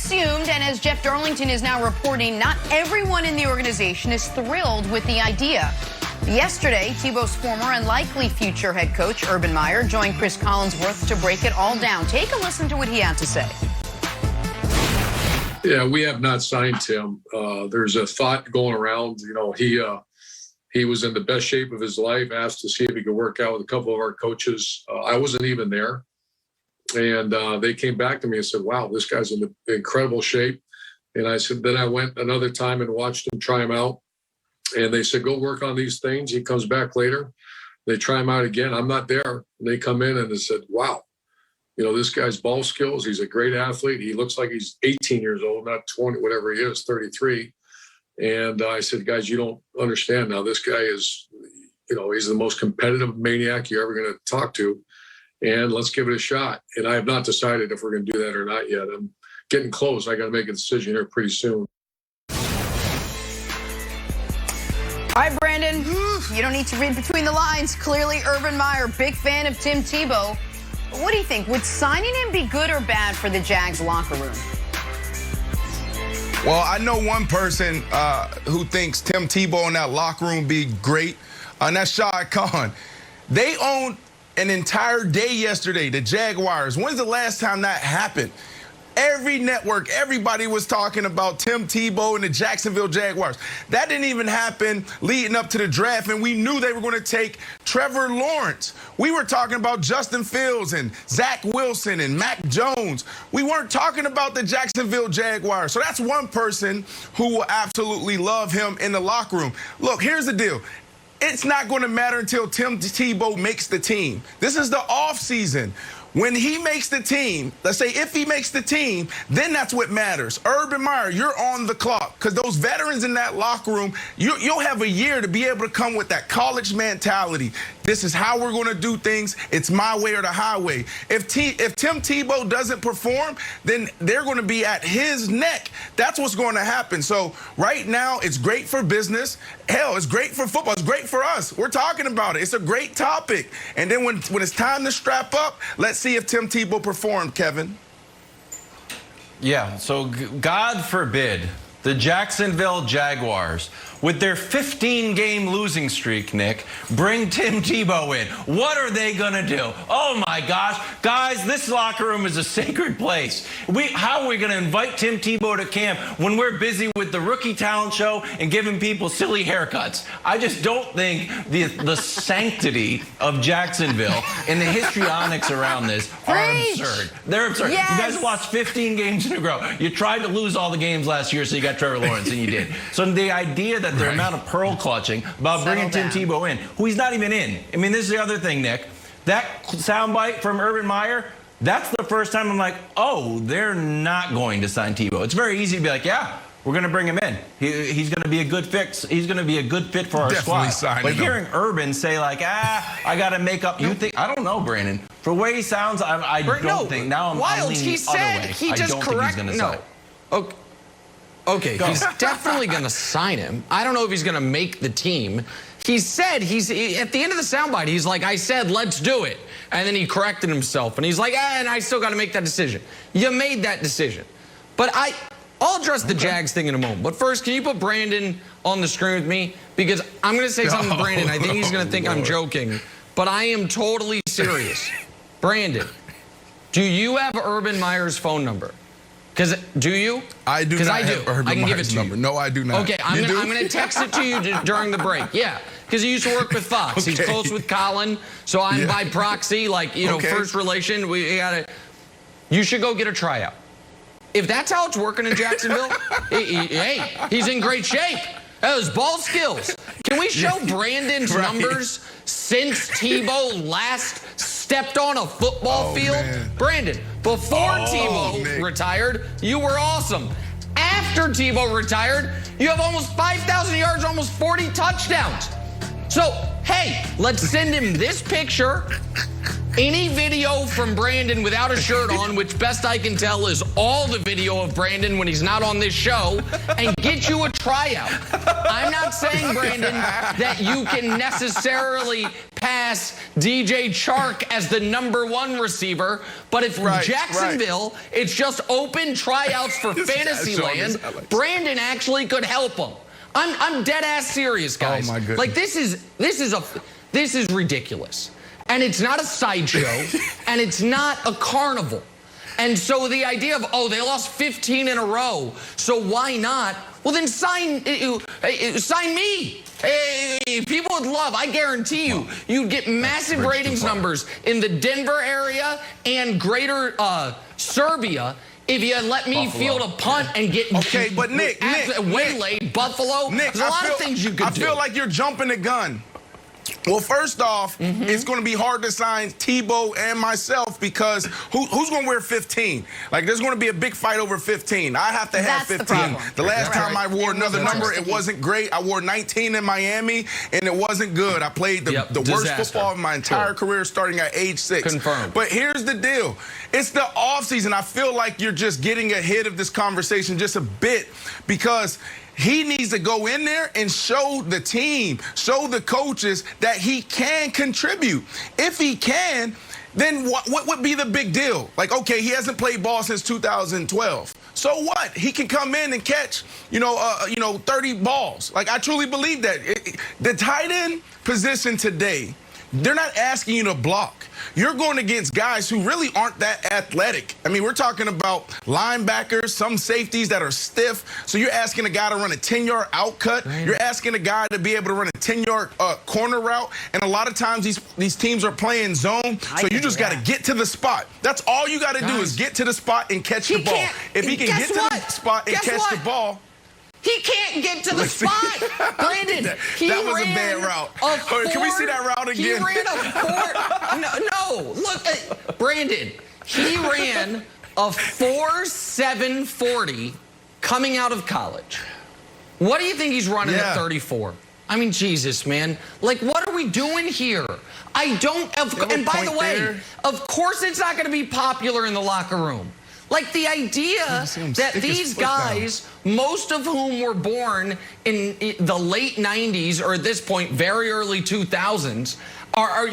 assumed, and as Jeff Darlington is now reporting, not everyone in the organization is thrilled with the idea. Yesterday, Tebow's former and likely future head coach, Urban Meyer, joined Chris Collinsworth to break it all down. Take a listen to what he had to say. Yeah, we have not signed Tim. There's a thought going around. You know, he was in the best shape of his life, asked to see if he could work out with a couple of our coaches. I wasn't even there. And they came back to me and said, wow, this guy's in incredible shape. And I said, then I went another time and watched him try him out. And they said, go work on these things. He comes back later. They try him out again. I'm not there. And they come in and they said, wow, you know, this guy's ball skills. He's a great athlete. He looks like he's 18 years old, not 20, whatever he is, 33. And I said, guys, you don't understand now. This guy is, you know, he's the most competitive maniac you're ever going to talk to. And let's give it a shot. And I have not decided if we're going to do that or not yet. I'm getting close. I got to make a decision here pretty soon. All right, Brandon, you don't need to read between the lines. Clearly, Urban Meyer, big fan of Tim Tebow. What do you think? Would signing him be good or bad for the Jags locker room? Well, I know one person who thinks Tim Tebow in that locker room would be great, and that's Shad Khan. They owned an entire day yesterday, the Jaguars. When's the last time that happened? Every network, everybody was talking about Tim Tebow and the Jacksonville Jaguars. That didn't even happen leading up to the draft, and we knew they were going to take Trevor Lawrence. We were talking about Justin Fields and Zach Wilson and Mac Jones. We weren't talking about the Jacksonville Jaguars. So that's one person who will absolutely love him in the locker room. Look, here's the deal. It's not going to matter until Tim Tebow makes the team. This is the offseason. When he makes the team, let's say if he makes the team, then that's what matters. Urban Meyer, you're on the clock because those veterans in that locker room, you'll have a year to be able to come with that college mentality. This is how we're going to do things. It's my way or the highway. If Tim Tebow doesn't perform, then they're going to be at his neck. That's what's going to happen. So right now, it's great for business. Hell, it's great for football. It's great for us. We're talking about it. It's a great topic. And then when it's time to strap up, let's see if Tim Tebow performed, Kevin. Yeah, so God forbid the Jacksonville Jaguars, with their 15-game losing streak, Nick, bring Tim Tebow in. What are they going to do? Oh, my gosh. Guys, this locker room is a sacred place. How are we going to invite Tim Tebow to camp when we're busy with the rookie talent show and giving people silly haircuts? I just don't think the sanctity of Jacksonville and the histrionics around this are absurd. They're absurd. Yes. You guys watched 15 games in a row. You tried to lose all the games last year, so you got Trevor Lawrence, and you did. So the idea that their amount of pearl clutching about bringing Tim Tebow in, who he's not even in. I mean, this is the other thing, Nick. That soundbite from Urban Meyer, that's the first time I'm like, oh, they're not going to sign Tebow. It's very easy to be like, yeah, we're going to bring him in. He's going to be a good fix. He's going to be a good fit for our squad. But hearing Urban say like, I got to make up. You think? I don't know, Brandon. For the way he sounds, I don't think. Now I'm leaning the other way. He just corrected. No. Okay. Okay, he's definitely going to sign him. I don't know if he's going to make the team. He said, at the end of the soundbite, he's like, I said, let's do it. And then he corrected himself. And he's like, and I still got to make that decision. You made that decision. But I'll address the Jags thing in a moment. But first, can you put Brandon on the screen with me? Because I'm going to say something to Brandon. I think he's going to think I'm joking. But I am totally serious. Brandon, do you have Urban Meyer's phone number? Because do you? I do not. Because I do. I can give it to you. No, I do not. Okay, I'm going to text it to you during the break. Yeah, because he used to work with Fox. Okay. He's close with Colin, so I'm by proxy, like, you know, first relation. You should go get a tryout. If that's how it's working in Jacksonville, hey, he's in great shape. Those ball skills. Can we show Brandon's numbers since Tebow last stepped on a football field? Man. Brandon, before Tebow retired, you were awesome. After Tebow retired, you have almost 5,000 yards, almost 40 touchdowns. So, hey, let's send him this picture. Any video from Brandon without a shirt on, which best I can tell is all the video of Brandon when he's not on this show, and get you a tryout. I'm not saying, Brandon, that you can necessarily pass DJ Chark as the #1 receiver, but if Jacksonville, it's just open tryouts for Fantasyland, Brandon actually could help him. I'm dead ass serious, guys. Oh my goodness. Like this is ridiculous. And it's not a sideshow, and it's not a carnival. And so the idea of, oh, they lost 15 in a row, so why not? Well, then sign me. Hey, people would love, I guarantee you, you'd get massive ratings numbers in the Denver area and greater Serbia if you let me field a punt and get but Nick, waylaid. Buffalo. Nick, there's a lot of things you could do. I feel like you're jumping the gun. Well, first off, it's going to be hard to sign Tebow and myself because who's going to wear 15? Like, there's going to be a big fight over 15. I have to have 15. The last time I wore another number, it wasn't great. I wore 19 in Miami, and it wasn't good. I played the worst football of my entire career starting at age 6. Confirmed. But here's the deal. It's the offseason. I feel like you're just getting ahead of this conversation just a bit because he needs to go in there and show the team, show the coaches that he can contribute. If he can, then what would be the big deal? Like, okay, he hasn't played ball since 2012. So what? He can come in and catch, 30 balls. Like, I truly believe that. The tight end position today, they're not asking you to block. You're going against guys who really aren't that athletic. I mean, we're talking about linebackers, some safeties that are stiff. So you're asking a guy to run a 10-yard out cut. You're asking a guy to be able to run a 10-yard corner route. And a lot of times these teams are playing zone. So you just got to get to the spot. That's all you got to do is get to the spot and catch the ball. If he can get to the spot and catch the ball. He can't get to the spot. Brandon, that was a bad route. Can we see that route again? He ran a no, look, Brandon, he ran a 4.740 coming out of college. What do you think he's running at 34? I mean, Jesus, man. Like, what are we doing here? I don't, and by the way, of course it's not going to be popular in the locker room. Like the idea that these guys, most of whom were born in the late 90s or at this point, very early 2000s, are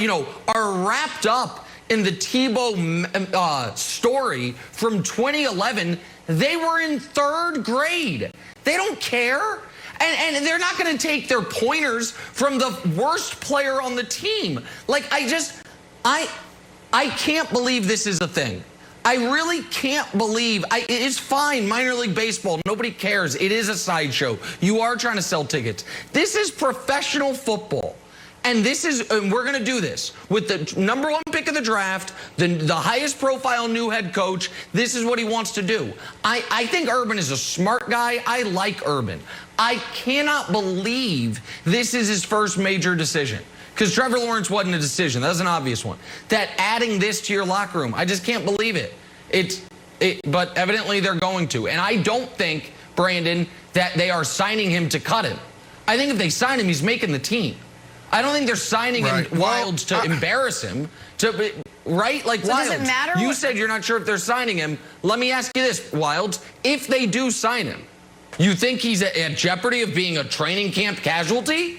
wrapped up in the Tebow story from 2011. They were in 3rd grade. They don't care. And they're not going to take their pointers from the worst player on the team. Like, I can't believe this is a thing. I really can't believe, it is fine, minor league baseball, nobody cares. It is a sideshow. You are trying to sell tickets. This is professional football. And we're going to do this with the #1 pick of the draft, the highest profile new head coach. This is what he wants to do. I think Urban is a smart guy. I like Urban. I cannot believe this is his first major decision. Because Trevor Lawrence wasn't a decision. That was an obvious one. That adding this to your locker room, I just can't believe it. But evidently they're going to. And I don't think, Brandon, that they are signing him to cut him. I think if they sign him, he's making the team. I don't think they're signing him Wilds to embarrass him. Right? Like, so Wilds, does it matter? You said you're not sure if they're signing him. Let me ask you this, Wilds. If they do sign him, you think he's at jeopardy of being a training camp casualty?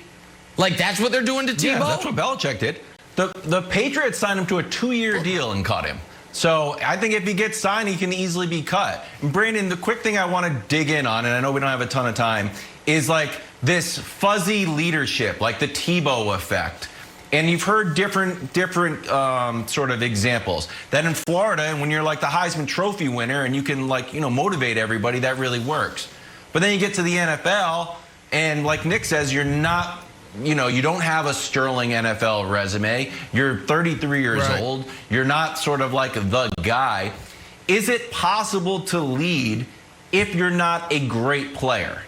Like, that's what they're doing to Tebow? Yeah, that's what Belichick did. The Patriots signed him to a 2-year deal and cut him. So I think if he gets signed, he can easily be cut. And Brandon, the quick thing I want to dig in on, and I know we don't have a ton of time, is like this fuzzy leadership, like the Tebow effect. And you've heard different sort of examples. That in Florida, and when you're like the Heisman Trophy winner and you can motivate everybody, that really works. But then you get to the NFL, and like Nick says, you're not, you don't have a sterling NFL resume. You're 33 years old. You're not sort of like the guy. Is it possible to lead if you're not a great player?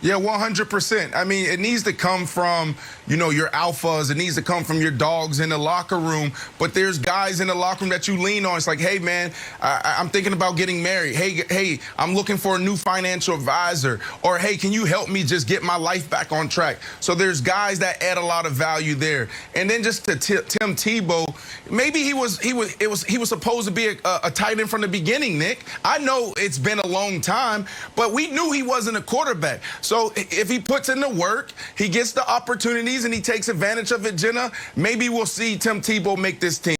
Yeah, 100%. I mean, it needs to come from, your alphas. It needs to come from your dogs in the locker room. But there's guys in the locker room that you lean on. It's like, hey, man, I'm thinking about getting married. Hey, I'm looking for a new financial advisor. Or, hey, can you help me just get my life back on track? So there's guys that add a lot of value there. And then just to Tim Tebow, maybe he was supposed to be a tight end from the beginning, Nick. I know it's been a long time, but we knew he wasn't a quarterback. So if he puts in the work, he gets the opportunities, and he takes advantage of it, Jenna, maybe we'll see Tim Tebow make this team.